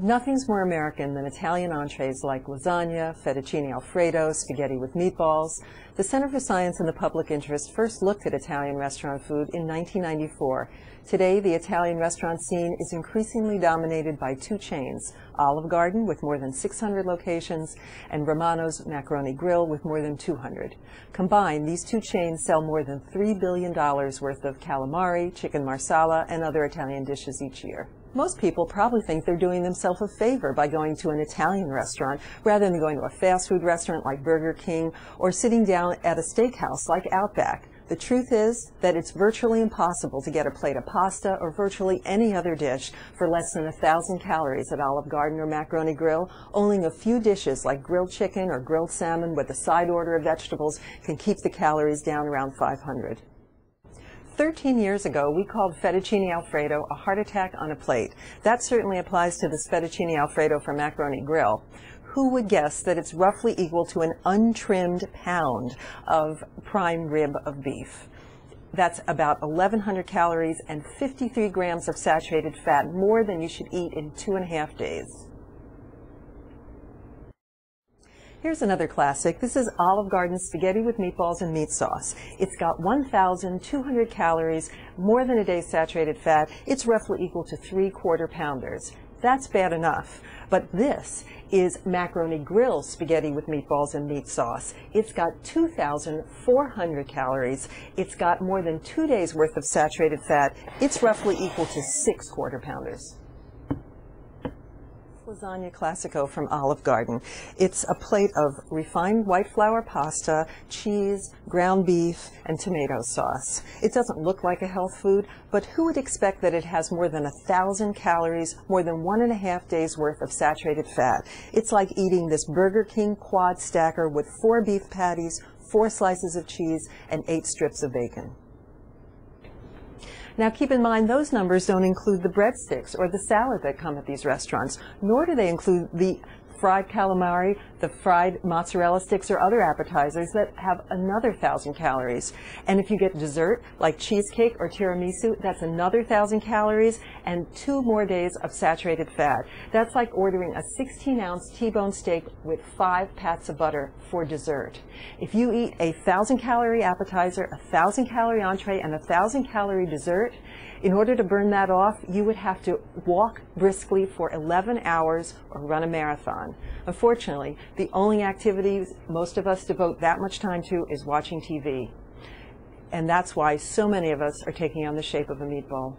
Nothing's more American than Italian entrees like lasagna, fettuccine Alfredo, spaghetti with meatballs. The Center for Science and the Public Interest first looked at Italian restaurant food in 1994. Today, the Italian restaurant scene is increasingly dominated by two chains, Olive Garden with more than 600 locations and Romano's Macaroni Grill with more than 200. Combined, these two chains sell more than $3 billion worth of calamari, chicken marsala, and other Italian dishes each year. Most people probably think they're doing themselves a favor by going to an Italian restaurant rather than going to a fast food restaurant like Burger King or sitting down at a steakhouse like Outback. The truth is that it's virtually impossible to get a plate of pasta or virtually any other dish for less than 1,000 calories at Olive Garden or Macaroni Grill. Only a few dishes like grilled chicken or grilled salmon with a side order of vegetables can keep the calories down around 500. 13 years ago, we called fettuccine Alfredo a heart attack on a plate. That certainly applies to this fettuccine Alfredo from Macaroni Grill. Who would guess that it's roughly equal to an untrimmed pound of prime rib of beef? That's about 1,100 calories and 53 grams of saturated fat, more than you should eat in 2.5 days. Here's another classic. This is Olive Garden spaghetti with meatballs and meat sauce. It's got 1,200 calories, more than a day's saturated fat. It's roughly equal to 3/4 pounders. That's bad enough. But this is Macaroni Grill spaghetti with meatballs and meat sauce. It's got 2,400 calories. It's got more than 2 days worth of saturated fat. It's roughly equal to 6/4 pounders. Lasagna Classico from Olive Garden. It's a plate of refined white flour pasta, cheese, ground beef, and tomato sauce. It doesn't look like a health food, but who would expect that it has more than 1,000 calories, more than 1.5 days worth of saturated fat? It's like eating this Burger King quad stacker with 4 beef patties, 4 slices of cheese, and 8 strips of bacon. Now keep in mind, those numbers don't include the breadsticks or the salad that come at these restaurants, nor do they include the fried calamari, the fried mozzarella sticks, or other appetizers that have another 1,000 calories. And if you get dessert, like cheesecake or tiramisu, that's another 1,000 calories and 2 more days of saturated fat. That's like ordering a 16-ounce T-bone steak with 5 pats of butter for dessert. If you eat a 1,000-calorie appetizer, a 1,000-calorie entree, and a 1,000-calorie dessert, in order to burn that off, you would have to walk briskly for 11 hours or run a marathon. Unfortunately, the only activities most of us devote that much time to is watching TV. And that's why so many of us are taking on the shape of a meatball.